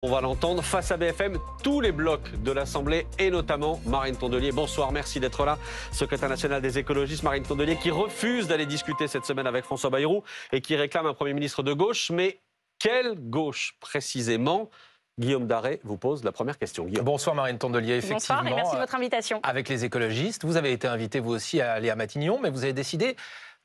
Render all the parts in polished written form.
On va l'entendre, face à BFM, tous les blocs de l'Assemblée et notamment Marine Tondelier. Bonsoir, merci d'être là. Secrétaire nationale des écologistes, Marine Tondelier, qui refuse d'aller discuter cette semaine avec François Bayrou et qui réclame un Premier ministre de gauche. Mais quelle gauche précisément? Guillaume Daré vous pose la première question. Guillaume. Bonsoir Marine Tondelier, effectivement. Bonsoir et merci de votre invitation. Avec les écologistes, vous avez été invité vous aussi à aller à Matignon, mais vous avez décidé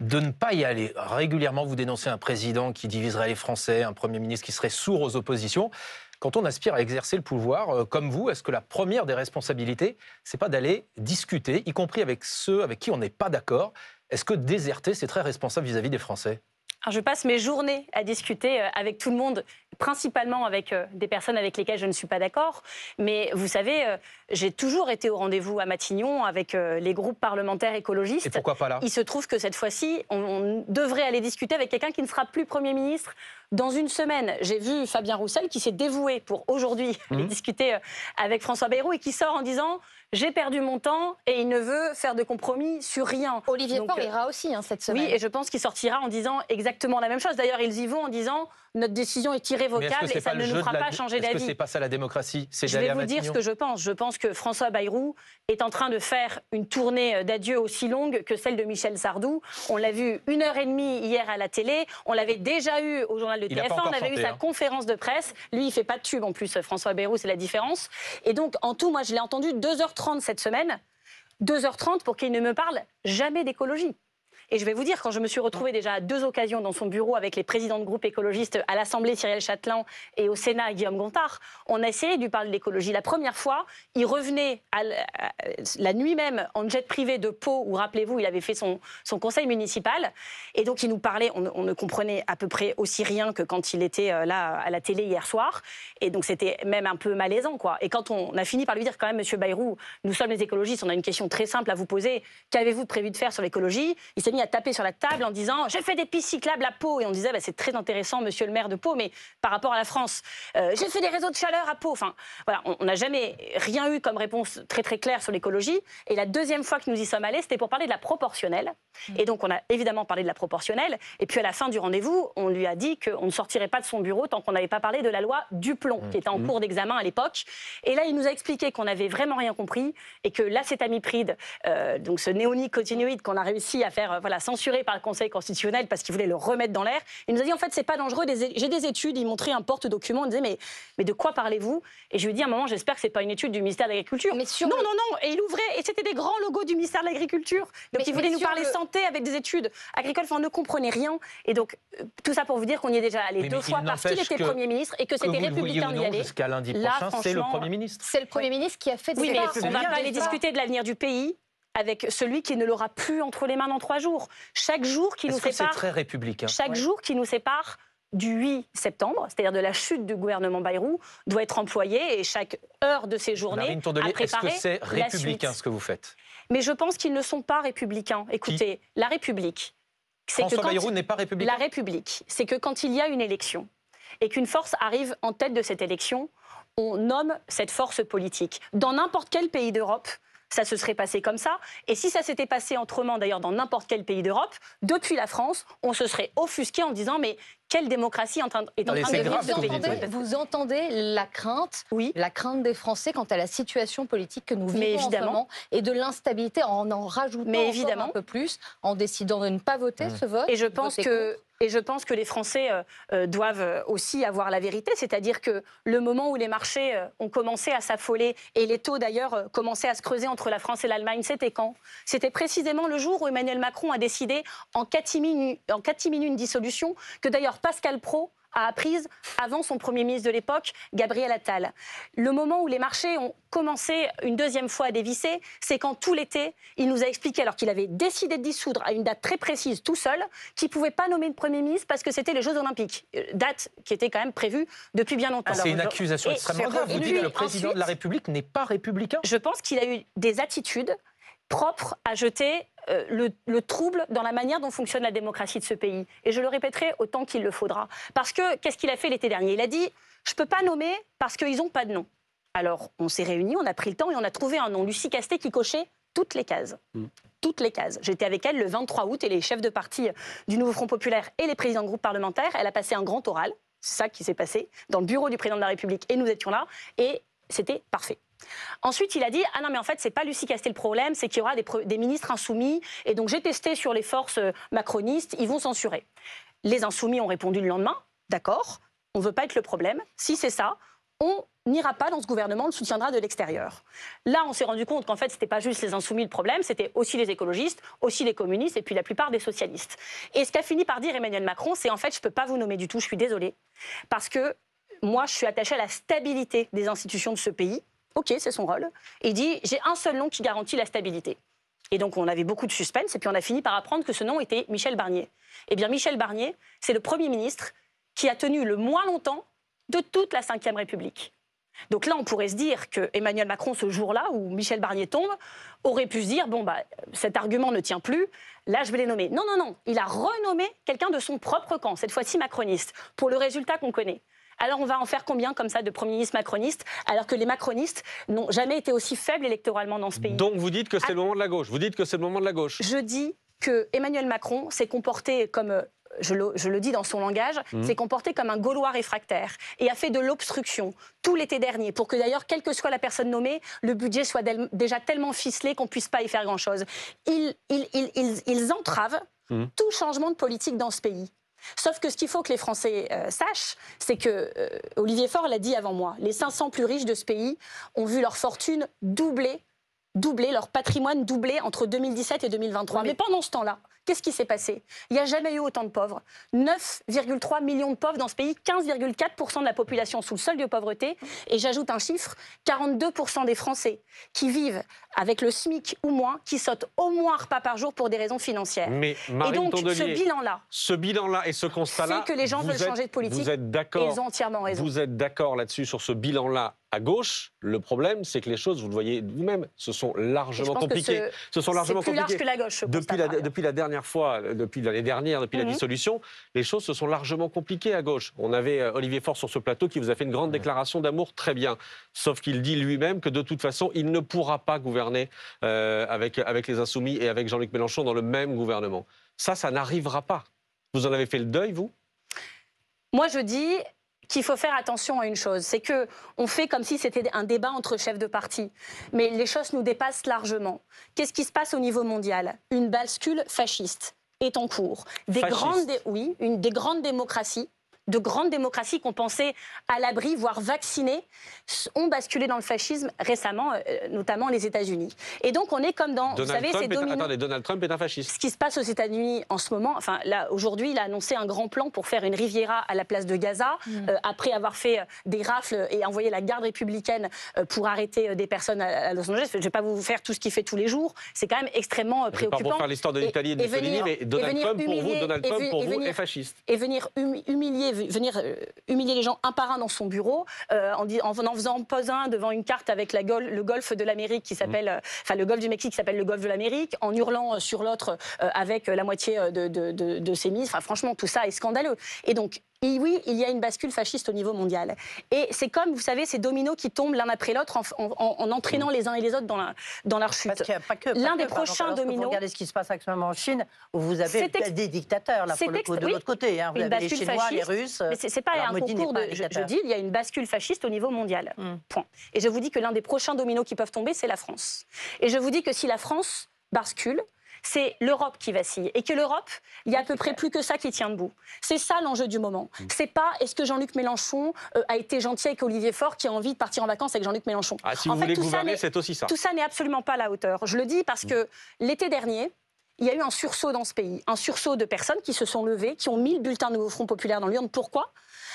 de ne pas y aller. Régulièrement, vous dénoncez un président qui diviserait les Français, un Premier ministre qui serait sourd aux oppositions. Quand on aspire à exercer le pouvoir, comme vous, est-ce que la première des responsabilités, c'est pas d'aller discuter, y compris avec ceux avec qui on n'est pas d'accord? Est-ce que déserter, c'est très responsable vis-à-vis des Français? Alors, je passe mes journées à discuter avec tout le monde, principalement avec des personnes avec lesquelles je ne suis pas d'accord. Mais vous savez, j'ai toujours été au rendez-vous à Matignon avec les groupes parlementaires écologistes. Et pourquoi pas là? Il se trouve que cette fois-ci, on devrait aller discuter avec quelqu'un qui ne sera plus Premier ministre dans une semaine. J'ai vu Fabien Roussel qui s'est dévoué pour aujourd'hui aller discuter avec François Bayrou et qui sort en disant « j'ai perdu mon temps » et il ne veut faire de compromis sur rien. Olivier Faure ira aussi cette semaine. Oui, et je pense qu'il sortira en disant exactement la même chose. D'ailleurs, ils y vont en disant notre décision est irrévocable et ça ne nous fera pas changer d'avis. Est-ce que c'est pas ça la démocratie? Je vais vous dire ce que je pense. Je pense que François Bayrou est en train de faire une tournée d'adieu aussi longue que celle de Michel Sardou. On l'a vu 1h30 hier à la télé. On l'avait déjà eu au journal de TF1. On avait eu sa conférence de presse. Lui, il fait pas de tube en plus. François Bayrou, c'est la différence. Et donc, en tout, moi, je l'ai entendu 2h30 cette semaine. 2h30 pour qu'il ne me parle jamais d'écologie. Et je vais vous dire, quand je me suis retrouvée déjà à 2 occasions dans son bureau avec les présidents de groupes écologistes à l'Assemblée, Cyrielle Chatelain, et au Sénat, Guillaume Gontard, on a essayé de lui parler de l'écologie. La première fois, il revenait la nuit même en jet privé de Pau, où, rappelez-vous, il avait fait son conseil municipal. Et donc, il nous parlait, on ne comprenait à peu près aussi rien que quand il était là à la télé hier soir. Et donc, c'était même un peu malaisant, quoi. Et quand on a fini par lui dire, quand même, Monsieur Bayrou, nous sommes les écologistes, on a une question très simple à vous poser. Qu'avez-vous prévu de faire sur l'écologie? Il s'est mis à taper sur la table en disant j'ai fait des pistes cyclables à Pau, et on disait c'est très intéressant monsieur le maire de Pau, mais par rapport à la France j'ai fait des réseaux de chaleur à Pau. Enfin voilà, on n'a jamais rien eu comme réponse très très claire sur l'écologie. Et la deuxième fois que nous y sommes allés, c'était pour parler de la proportionnelle. Et donc on a évidemment parlé de la proportionnelle, et puis à la fin du rendez-vous on lui a dit qu'on ne sortirait pas de son bureau tant qu'on n'avait pas parlé de la loi Duplon qui était en cours d'examen à l'époque. Et là il nous a expliqué qu'on n'avait vraiment rien compris et que l'acétamipride, donc ce néonicotinoïde qu'on a réussi à faire censuré par le Conseil constitutionnel parce qu'il voulait le remettre dans l'air. Il nous a dit en fait c'est pas dangereux, j'ai des études, il montrait un porte-document, il disait mais de quoi parlez-vous? Et je lui ai dit à un moment j'espère que c'est pas une étude du ministère de l'Agriculture. Non, et il ouvrait et c'était des grands logos du ministère de l'Agriculture. Donc il voulait nous parler santé avec des études agricoles, enfin on ne comprenait rien. Et donc tout ça pour vous dire qu'on y est déjà allé 2 fois parce qu'il était Premier ministre et que c'était républicain d'y aller. Jusqu'à lundi prochain, c'est le Premier ministre. C'est le Premier ministre qui a fait des Oui, mais on ne va pas aller discuter de l'avenir du pays avec celui qui ne l'aura plus entre les mains dans 3 jours. Chaque jour qui nous sépare, c'est très républicain. Chaque jour qui nous sépare du 8 septembre, c'est-à-dire de la chute du gouvernement Bayrou, doit être employé et chaque heure de ces journées Marine Tondelier, à préparer est-ce que c'est républicain ce que vous faites? Mais je pense qu'ils ne sont pas républicains. Écoutez, la République, c'est que François Bayrou n'est pas républicain. La République, c'est que quand il y a une élection et qu'une force arrive en tête de cette élection, on nomme cette force politique. Dans n'importe quel pays d'Europe, ça se serait passé comme ça. Et si ça s'était passé autrement, d'ailleurs, dans n'importe quel pays d'Europe, depuis la France, on se serait offusqué en disant mais quelle démocratie est en train de vivre ce pays. Vous entendez la crainte, la crainte des Français quant à la situation politique que nous vivons en ce moment et de l'instabilité en rajoutant encore un peu plus, en décidant de ne pas voter ce vote. Et je pense que les Français doivent aussi avoir la vérité, c'est-à-dire que le moment où les marchés ont commencé à s'affoler et les taux d'ailleurs commençaient à se creuser entre la France et l'Allemagne, c'était quand? C'était précisément le jour où Emmanuel Macron a décidé en catimini une dissolution que d'ailleurs Pascal Praud a apprise avant son Premier ministre de l'époque, Gabriel Attal. Le moment où les marchés ont commencé une deuxième fois à dévisser, c'est quand tout l'été, il nous a expliqué, alors qu'il avait décidé de dissoudre à une date très précise tout seul, qu'il ne pouvait pas nommer de Premier ministre parce que c'était les Jeux Olympiques. Date qui était quand même prévue depuis bien longtemps. C'est une accusation extrêmement grave. Vous dites que le président de la République n'est pas républicain? Je pense qu'il a eu des attitudes propres à jeter le trouble dans la manière dont fonctionne la démocratie de ce pays. Et je le répéterai autant qu'il le faudra. Parce que, qu'est-ce qu'il a fait l'été dernier? Il a dit « je ne peux pas nommer parce qu'ils n'ont pas de nom ». Alors, on s'est réunis, on a pris le temps et on a trouvé un nom, Lucie Castet, qui cochait toutes les cases. Toutes les cases. J'étais avec elle le 23 août et les chefs de parti du Nouveau Front Populaire et les présidents de groupes parlementaires. Elle a passé un grand oral. C'est ça qui s'est passé dans le bureau du président de la République et nous étions là et c'était parfait. Ensuite, il a dit « Ah non, mais en fait, c'est pas Lucie Castet le problème, c'est qu'il y aura des ministres insoumis. Et donc, j'ai testé sur les forces macronistes, ils vont censurer. » Les insoumis ont répondu le lendemain « D'accord, on veut pas être le problème. Si c'est ça, on n'ira pas dans ce gouvernement, on le soutiendra de l'extérieur. » Là, on s'est rendu compte qu'en fait, c'était pas juste les insoumis le problème, c'était aussi les écologistes, aussi les communistes et puis la plupart des socialistes. Et ce qu'a fini par dire Emmanuel Macron, c'est en fait, je peux pas vous nommer du tout, je suis désolée. Parce que moi, je suis attachée à la stabilité des institutions de ce pays. OK, c'est son rôle. Et il dit, j'ai un seul nom qui garantit la stabilité. Et donc, on avait beaucoup de suspense, et puis on a fini par apprendre que ce nom était Michel Barnier. Eh bien, Michel Barnier, c'est le Premier ministre qui a tenu le moins longtemps de toute la Ve République. Donc là, on pourrait se dire que Emmanuel Macron, ce jour-là, où Michel Barnier tombe, aurait pu se dire, bon, bah, cet argument ne tient plus, là, je vais les nommer. Non, non, non, il a renommé quelqu'un de son propre camp, cette fois-ci macroniste, pour le résultat qu'on connaît. Alors on va en faire combien comme ça de Premier ministre macroniste, alors que les macronistes n'ont jamais été aussi faibles électoralement dans ce pays. Donc vous dites que c'est le moment de la gauche. Vous dites que c'est le moment de la gauche. Je dis que Emmanuel Macron s'est comporté comme, je le dis dans son langage, s'est comporté comme un Gaulois réfractaire et a fait de l'obstruction tout l'été dernier pour que d'ailleurs, quelle que soit la personne nommée, le budget soit déjà tellement ficelé qu'on ne puisse pas y faire grand-chose. Ils entravent tout changement de politique dans ce pays. Sauf que ce qu'il faut que les Français sachent, c'est que, Olivier Faure l'a dit avant moi, les 500 plus riches de ce pays ont vu leur fortune doubler, leur patrimoine doubler entre 2017 et 2023. Mais pendant ce temps-là, qu'est-ce qui s'est passé? Il n'y a jamais eu autant de pauvres. 9,3 millions de pauvres dans ce pays, 15,4% de la population sous le seuil de pauvreté. Et j'ajoute un chiffre, 42% des Français qui vivent avec le SMIC ou moins, qui sautent au moins un repas par jour pour des raisons financières. Mais Marine et donc, Tondelier, ce bilan-là et ce constat-là, c'est que les gens veulent changer de politique. Vous êtes d'accord? Ils ont entièrement raison. Vous êtes d'accord là-dessus sur ce bilan-là à gauche? Le problème, c'est que les choses, vous le voyez vous-même, se sont largement compliquées. C'est plus large que la gauche. Depuis la dernière fois, depuis l'année dernière, depuis la dissolution, les choses se sont largement compliquées à gauche. On avait Olivier Faure sur ce plateau qui vous a fait une grande déclaration d'amour, très bien. Sauf qu'il dit lui-même que de toute façon, il ne pourra pas gouverner avec les Insoumis et avec Jean-Luc Mélenchon dans le même gouvernement. Ça n'arrivera pas. Vous en avez fait le deuil, vous? Moi, je dis qu'il faut faire attention à une chose, c'est qu'on fait comme si c'était un débat entre chefs de parti. Mais les choses nous dépassent largement. Qu'est-ce qui se passe au niveau mondial? Une bascule fasciste est en cours. Des grandes démocraties, de grandes démocraties qu'on pensait à l'abri, voire vaccinées, ont basculé dans le fascisme récemment, notamment les États-Unis. Et donc on est comme dans, vous savez, ces dominos. Attendez, Donald Trump est un fasciste. Ce qui se passe aux États-Unis en ce moment, enfin là aujourd'hui, il a annoncé un grand plan pour faire une Riviera à la place de Gaza, après avoir fait des rafles et envoyé la garde républicaine pour arrêter des personnes à Los Angeles. Je ne vais pas vous faire tout ce qu'il fait tous les jours. C'est quand même extrêmement préoccupant. Je ne vais pas vous faire l'histoire de l'Italie et de Mussolini, mais Donald Trump pour vous est fasciste. Et venir humilier les gens un par un dans son bureau, en faisant posant devant une carte avec le golfe de l'Amérique qui s'appelle, enfin le golfe du Mexique qui s'appelle le golfe de l'Amérique, en hurlant sur l'autre avec la moitié de ses mises. Enfin, franchement, tout ça est scandaleux. Et donc, et oui, il y a une bascule fasciste au niveau mondial. Et c'est comme, vous savez, ces dominos qui tombent l'un après l'autre en entraînant les uns et les autres dans leur chute. Parce qu'il n'y a pas que. L'un des prochains dominos. Regardez ce qui se passe actuellement en Chine, où vous avez des dictateurs, là, pour le coup, de l'autre côté. Hein. Vous avez les Chinois, fasciste, les Russes. Mais c'est pas un concours de. Je dis, il y a une bascule fasciste au niveau mondial. Point. Et je vous dis que l'un des prochains dominos qui peuvent tomber, c'est la France. Et je vous dis que si la France bascule, c'est l'Europe qui vacille. Et que l'Europe, il y a à peu près plus que ça qui tient debout. C'est ça l'enjeu du moment. C'est pas est-ce que Jean-Luc Mélenchon a été gentil avec Olivier Faure qui a envie de partir en vacances avec Jean-Luc Mélenchon. Ah, si vous voulez gouverner, c'est aussi ça. Tout ça n'est absolument pas à la hauteur. Je le dis parce que l'été dernier, il y a eu un sursaut dans ce pays. Un sursaut de personnes qui se sont levées, qui ont mis le bulletin Nouveau Front Populaire dans l'urne. Pourquoi ?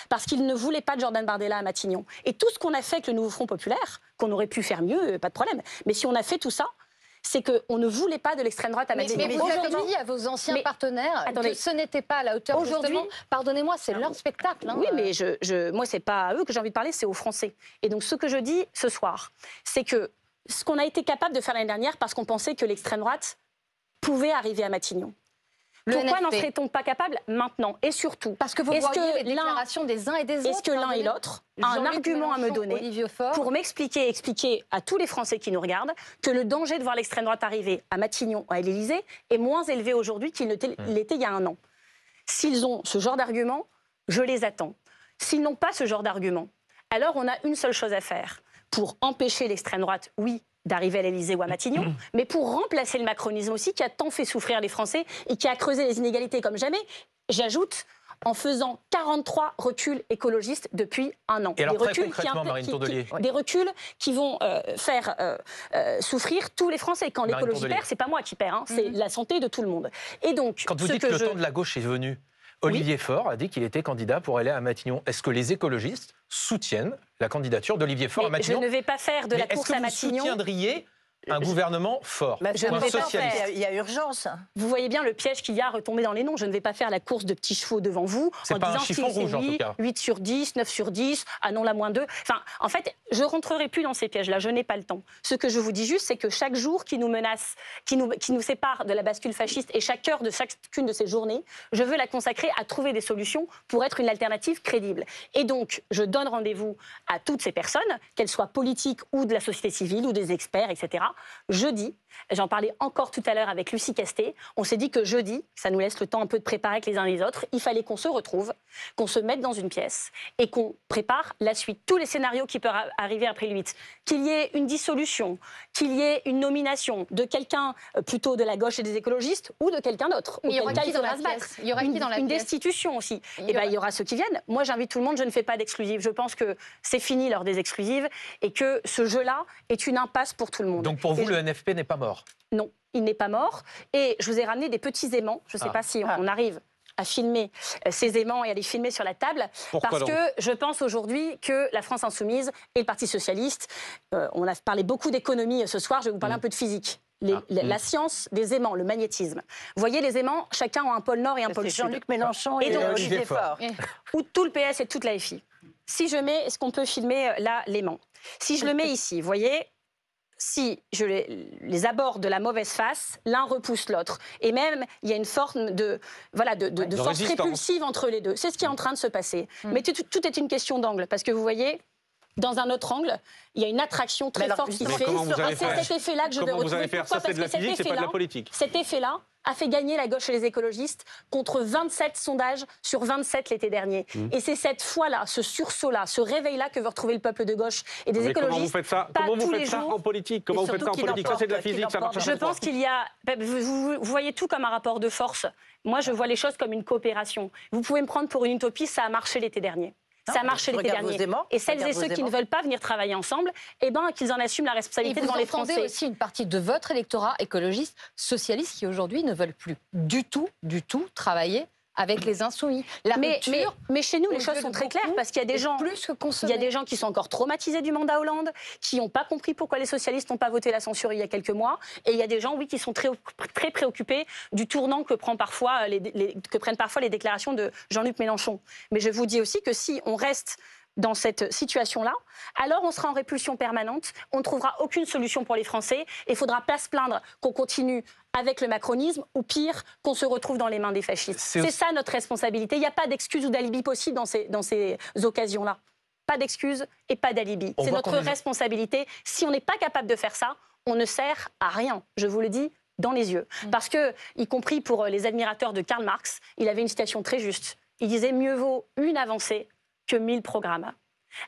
Parce qu'ils ne voulaient pas de Jordan Bardella à Matignon. Et tout ce qu'on a fait avec le Nouveau Front Populaire, qu'on aurait pu faire mieux, pas de problème. Mais si on a fait tout ça, c'est qu'on ne voulait pas de l'extrême droite à Matignon. Mais vous avez dit à vos anciens partenaires que ce n'était pas à la hauteur. Aujourd'hui, pardonnez-moi, c'est leur spectacle. Hein. Oui, mais moi, c'est pas à eux que j'ai envie de parler, c'est aux Français. Et donc, ce que je dis ce soir, c'est que ce qu'on a été capable de faire l'année dernière, parce qu'on pensait que l'extrême droite pouvait arriver à Matignon. Pourquoi n'en serait-on pas capable maintenant? Et surtout, parce que vous voyez les déclarations des uns et des autres. Est-ce que l'un et l'autre a un argument à me donner pour expliquer à tous les Français qui nous regardent que le danger de voir l'extrême droite arriver à Matignon, à l'Élysée, est moins élevé aujourd'hui qu'il ne l'était il y a un an? S'ils ont ce genre d'argument, je les attends. S'ils n'ont pas ce genre d'argument, alors on a une seule chose à faire pour empêcher l'extrême droite, oui, d'arriver à l'Élysée ou à Matignon, mais pour remplacer le macronisme aussi, qui a tant fait souffrir les Français et qui a creusé les inégalités comme jamais. J'ajoute, en faisant 43 reculs écologistes depuis un an. Et alors, très concrètement, Marine Tondelier, des reculs qui vont faire souffrir tous les Français. Quand l'écologie perd, c'est pas moi qui perds, c'est la santé de tout le monde. Et donc, quand vous dites que le temps de la gauche est venu, Olivier Faure a dit qu'il était candidat pour aller à Matignon. Est-ce que les écologistes soutiennent la candidature d'Olivier Faure à Matignon? Je ne vais pas faire de la course à Matignon. Est-ce que vous soutiendriez un gouvernement fort, je ne vais pas socialiste? Il y a urgence. Vous voyez bien le piège qu'il y a à retomber dans les noms. Je ne vais pas faire la course de petits chevaux devant vous en disant si c'est oui, 8 sur 10, 9 sur 10, ah non, la moins 2. Enfin, en fait, je ne rentrerai plus dans ces pièges-là, je n'ai pas le temps. Ce que je vous dis juste, c'est que chaque jour qui nous menace, qui nous sépare de la bascule fasciste et chaque heure de chacune de ces journées, je veux la consacrer à trouver des solutions pour être une alternative crédible. Et donc, je donne rendez-vous à toutes ces personnes, qu'elles soient politiques ou de la société civile ou des experts, etc. Jeudi, j'en parlais encore tout à l'heure avec Lucie Castet, on s'est dit que jeudi, ça nous laisse le temps un peu de préparer avec les uns les autres, il fallait qu'on se retrouve, qu'on se mette dans une pièce et qu'on prépare la suite. Tous les scénarios qui peuvent arriver après le 8. Qu'il y ait une dissolution, qu'il y ait une nomination de quelqu'un plutôt de la gauche et des écologistes ou de quelqu'un d'autre. Il y aura qui dans la pièce? Il y aura qui dans la pièce? Une destitution aussi. Et ben, il y aura ceux qui viennent. Moi, j'invite tout le monde, je ne fais pas d'exclusive. Je pense que c'est fini l'heure des exclusives et que ce jeu-là est une impasse pour tout le monde. Donc pour vous, le NFP n'est pas mort? Non, il n'est pas mort. Et je vous ai ramené des petits aimants. Je ne sais pas si on arrive à filmer ces aimants et à les filmer sur la table. Parce que je pense aujourd'hui que la France Insoumise et le Parti Socialiste, on a parlé beaucoup d'économie ce soir, je vais vous parler un peu de physique. La science des aimants, le magnétisme. Vous voyez, les aimants, chacun a un pôle nord et un pôle sud. Jean-Luc Mélenchon et Olivier Faure. Ou tout le PS et toute la FI. Si je mets, est-ce qu'on peut filmer là l'aimant? Si je le mets ici, vous voyez, si je les aborde de la mauvaise face, l'un repousse l'autre. Et même, il y a une forme de force répulsive entre les deux. C'est ce qui est en train de se passer. Mais tout est une question d'angle. Parce que vous voyez, dans un autre angle, il y a une attraction très forte qui se fait. Et c'est cet effet-là que je vais retrouver. Pourquoi? Parce que cet effet-là a fait gagner la gauche et les écologistes contre 27 sondages sur 27 l'été dernier. Et c'est cette fois-là, ce sursaut-là, ce réveil-là que veut retrouver le peuple de gauche et des écologistes. Comment vous faites ça en politique? Comment vous faites ça en politique? Ça, c'est de la physique, ça marche pas. Je pense qu'il y a... Vous voyez tout comme un rapport de force. Moi, je vois les choses comme une coopération. Vous pouvez me prendre pour une utopie, ça a marché l'été dernier. Ça a marché l'été dernier. Et celles et ceux qui ne veulent pas venir travailler ensemble, eh ben, qu'ils en assument la responsabilité devant les Français. Et vous entendez aussi une partie de votre électorat écologiste, socialiste, qui aujourd'hui ne veulent plus du tout travailler avec les insoumis. Mais chez nous, les choses sont très claires parce qu'il y a des gens, qui sont encore traumatisés du mandat Hollande, qui n'ont pas compris pourquoi les socialistes n'ont pas voté la censure il y a quelques mois. Et il y a des gens, oui, qui sont très préoccupés du tournant que prennent parfois les déclarations de Jean-Luc Mélenchon. Mais je vous dis aussi que si on reste dans cette situation-là, alors on sera en répulsion permanente, on ne trouvera aucune solution pour les Français et il ne faudra pas se plaindre qu'on continue avec le macronisme ou pire, qu'on se retrouve dans les mains des fascistes. C'est ça notre responsabilité. Il n'y a pas d'excuse ou d'alibi possible dans ces occasions-là. Pas d'excuse et pas d'alibi. C'est notre responsabilité. Si on n'est pas capable de faire ça, on ne sert à rien. Je vous le dis dans les yeux. Parce que, y compris pour les admirateurs de Karl Marx, il avait une citation très juste. Il disait « Mieux vaut une avancée que 1000 programmes ».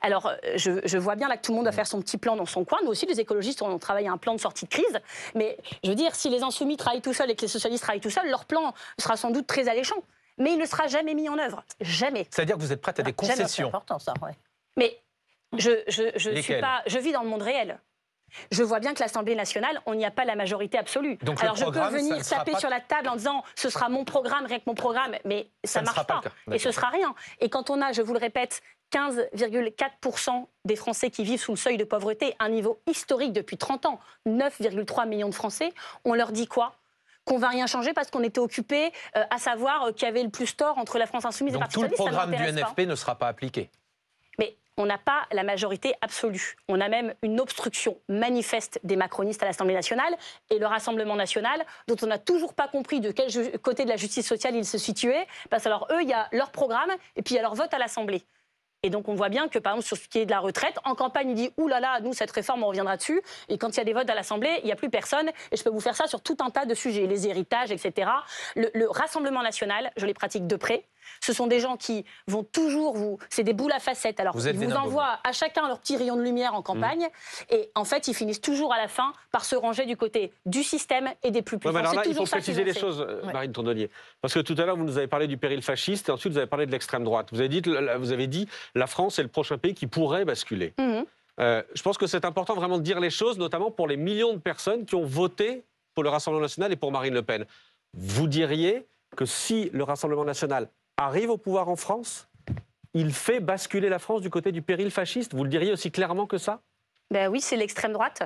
Alors, je vois bien là que tout le monde va faire son petit plan dans son coin. Nous aussi, les écologistes, on travaille un plan de sortie de crise. Mais je veux dire, si les insoumis travaillent tout seuls et que les socialistes travaillent tout seuls, leur plan sera sans doute très alléchant. Mais il ne sera jamais mis en œuvre. Jamais. C'est-à-dire que vous êtes prête à des concessions. C'est important, ça, ouais. Mais je vis dans le monde réel. Je vois bien que l'Assemblée nationale, on n'y a pas la majorité absolue. Donc alors je peux venir taper sur la table en disant ce sera mon programme, rien que mon programme, mais ça ne marche pas. Et ce sera rien. Et quand on a, je vous le répète, 15,4% des Français qui vivent sous le seuil de pauvreté, un niveau historique depuis 30 ans, 9,3 millions de Français, on leur dit quoi? Qu'on va rien changer parce qu'on était occupé à savoir qui avait le plus tort entre la France Insoumise et le Parti Socialiste. Donc tout le programme du NFP ne sera pas appliqué. Mais on n'a pas la majorité absolue. On a même une obstruction manifeste des macronistes à l'Assemblée nationale et le Rassemblement national, dont on n'a toujours pas compris de quel côté de la justice sociale ils se situaient. Parce que alors eux, il y a leur programme et puis il y a leur vote à l'Assemblée. Et donc on voit bien que, par exemple, sur ce qui est de la retraite, en campagne, il dit « Ouh là là, nous, cette réforme, on reviendra dessus ». Et quand il y a des votes à l'Assemblée, il n'y a plus personne. Et je peux vous faire ça sur tout un tas de sujets, les héritages, etc. Le Rassemblement national, je les pratique de près. Ce sont des gens qui vont toujours vous... C'est des boules à facettes. Alors, ils vous envoient à chacun leur petit rayon de lumière en campagne. Et en fait, ils finissent toujours à la fin par se ranger du côté du système et des plus puissants. Alors là, il faut préciser les choses, Marine Tondelier. Parce que tout à l'heure, vous nous avez parlé du péril fasciste et ensuite, vous avez parlé de l'extrême droite. Vous avez dit la France est le prochain pays qui pourrait basculer. Je pense que c'est important vraiment de dire les choses, notamment pour les millions de personnes qui ont voté pour le Rassemblement national et pour Marine Le Pen. Vous diriez que si le Rassemblement national arrive au pouvoir en France, il fait basculer la France du côté du péril fasciste? Vous le diriez aussi clairement que ça? Ben oui, c'est l'extrême droite.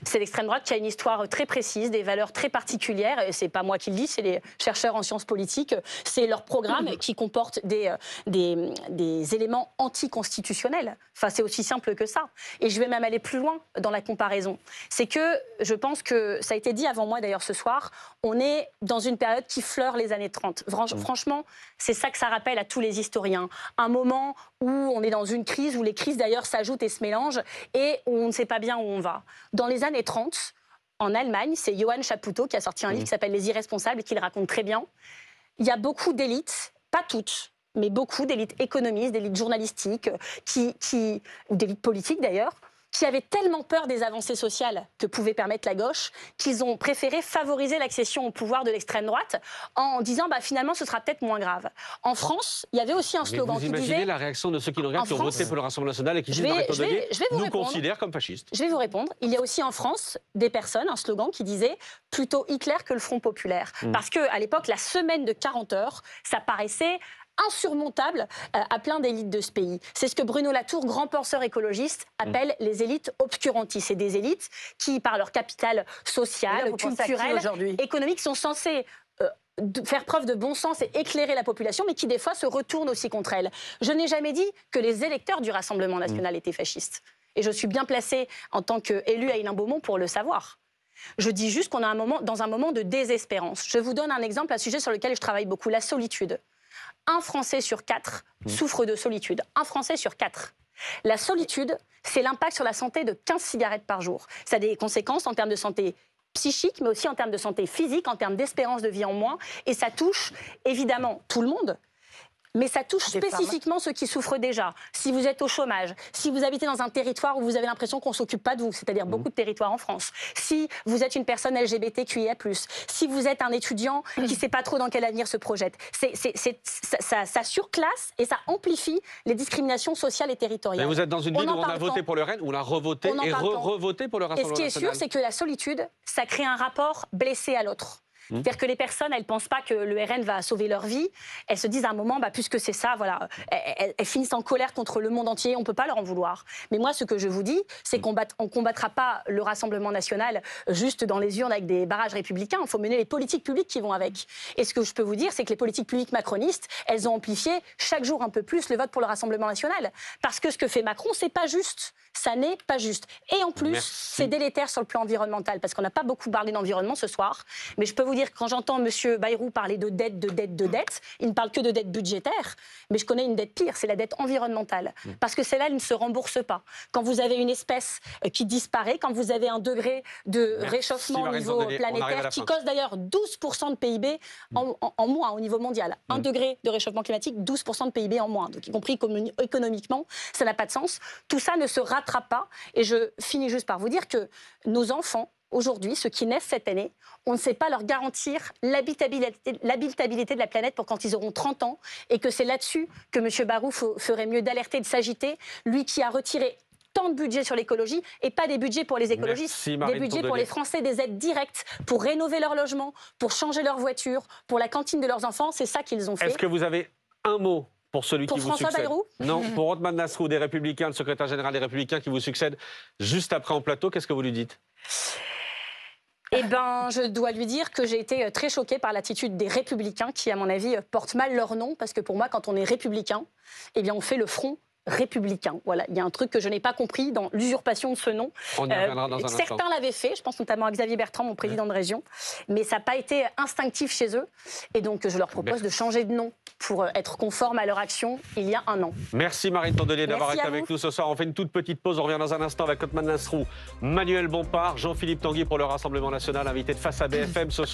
C'est l'extrême droite qui a une histoire très précise, des valeurs très particulières. Et c'est pas moi qui le dis, c'est les chercheurs en sciences politiques. C'est leur programme qui comporte des éléments anticonstitutionnels. Enfin, c'est aussi simple que ça. Et je vais même aller plus loin dans la comparaison. C'est que je pense que, ça a été dit avant moi d'ailleurs ce soir, on est dans une période qui fleure les années 30. Franchement, c'est ça que ça rappelle à tous les historiens. Un moment où on est dans une crise, où les crises d'ailleurs s'ajoutent et se mélangent, et où on ne sait pas bien où on va. Dans les années 30, en Allemagne, c'est Johann Chapoutot qui a sorti un livre qui s'appelle Les Irresponsables et qui le raconte très bien. Il y a beaucoup d'élites, pas toutes, mais beaucoup d'élites économistes, d'élites journalistiques, ou d'élites politiques d'ailleurs, qui avaient tellement peur des avancées sociales que pouvait permettre la gauche, qu'ils ont préféré favoriser l'accession au pouvoir de l'extrême droite en disant finalement ce sera peut-être moins grave. En France, il y avait aussi un slogan qui disait... Vous imaginez la réaction de ceux qui nous regardent, qui ont voté pour le Rassemblement national et qui disent Marine Tondelier nous considère comme fascistes. Je vais vous répondre. Il y a aussi en France des personnes, un slogan qui disait plutôt Hitler que le Front populaire. Parce qu'à l'époque, la semaine de 40 heures, ça paraissait insurmontable à plein d'élites de ce pays. C'est ce que Bruno Latour, grand penseur écologiste, appelle les élites obscurantistes. C'est des élites qui, par leur capital social, culturel, économique, sont censées faire preuve de bon sens et éclairer la population, mais qui des fois se retournent aussi contre elles. Je n'ai jamais dit que les électeurs du Rassemblement national étaient fascistes. Et je suis bien placée en tant qu'élue à Hénin-Beaumont pour le savoir. Je dis juste qu'on est dans un moment de désespérance. Je vous donne un exemple, un sujet sur lequel je travaille beaucoup, la solitude. Un Français sur 4 souffre de solitude. Un Français sur 4. La solitude, c'est l'impact sur la santé de 15 cigarettes par jour. Ça a des conséquences en termes de santé psychique, mais aussi en termes de santé physique, en termes d'espérance de vie en moins. Et ça touche évidemment tout le monde. Mais ça touche spécifiquement ceux qui souffrent déjà. Si vous êtes au chômage, si vous habitez dans un territoire où vous avez l'impression qu'on ne s'occupe pas de vous, c'est-à-dire beaucoup de territoires en France, si vous êtes une personne LGBTQIA+, si vous êtes un étudiant qui ne sait pas trop dans quel avenir se projette, ça surclasse et ça amplifie les discriminations sociales et territoriales. Mais vous êtes dans une ville où on a voté pour le RN, où on a revoté et revoté pour le Rassemblement national. Et ce qui est sûr, c'est que la solitude, ça crée un rapport blessé à l'autre. C'est-à-dire que les personnes, elles ne pensent pas que le RN va sauver leur vie. Elles se disent à un moment, puisque c'est ça, voilà, elles finissent en colère contre le monde entier. On ne peut pas leur en vouloir. Mais moi, ce que je vous dis, c'est qu'on ne combattra pas le Rassemblement national juste dans les urnes avec des barrages républicains. Il faut mener les politiques publiques qui vont avec. Et ce que je peux vous dire, c'est que les politiques publiques macronistes, elles ont amplifié chaque jour un peu plus le vote pour le Rassemblement national. Parce que ce que fait Macron, c'est pas juste. Ça n'est pas juste. Et en plus, c'est délétère sur le plan environnemental. Parce qu'on n'a pas beaucoup parlé d'environnement ce soir. Mais je peux vous dire que quand j'entends M. Bayrou parler de dette, il ne parle que de dette budgétaire, mais je connais une dette pire, c'est la dette environnementale. Parce que celle-là, elle ne se rembourse pas. Quand vous avez une espèce qui disparaît, quand vous avez un degré de réchauffement au niveau planétaire, qui cause d'ailleurs 12% de PIB en moins au niveau mondial. 1 degré de réchauffement climatique, 12% de PIB en moins. Donc, y compris économiquement, ça n'a pas de sens. Tout ça ne se rattrape pas. Et je finis juste par vous dire que nos enfants, aujourd'hui, ceux qui naissent cette année, on ne sait pas leur garantir l'habitabilité de la planète pour quand ils auront 30 ans, et que c'est là-dessus que M. Bayrou ferait mieux d'alerter, de s'agiter, lui qui a retiré tant de budget sur l'écologie, et pas des budgets pour les écologistes, des budgets pour les Français, des aides directes pour rénover leur logement, pour changer leur voiture, pour la cantine de leurs enfants, c'est ça qu'ils ont fait. Est-ce que vous avez un mot pour celui pour qui vous François succède? Bayrou? Non, pour Othmane Nasrou, des Républicains, le secrétaire général des Républicains qui vous succède juste après en plateau, qu'est-ce que vous lui dites? Eh bien, je dois lui dire que j'ai été très choquée par l'attitude des Républicains qui, à mon avis, portent mal leur nom. Parce que pour moi, quand on est républicain, eh bien, on fait le front républicain. Voilà, il y a un truc que je n'ai pas compris dans l'usurpation de ce nom. On y reviendra dans un instant. Certains l'avaient fait, je pense notamment à Xavier Bertrand, mon président de région, mais ça n'a pas été instinctif chez eux. Et donc, je leur propose de changer de nom pour être conforme à leur action il y a 1 an. Merci Marine Tondelier d'avoir été avec nous ce soir. On fait une toute petite pause, on revient dans un instant avec Othmane Nasrou, Manuel Bompard, Jean-Philippe Tanguy pour le Rassemblement national, invité de Face à BFM ce soir.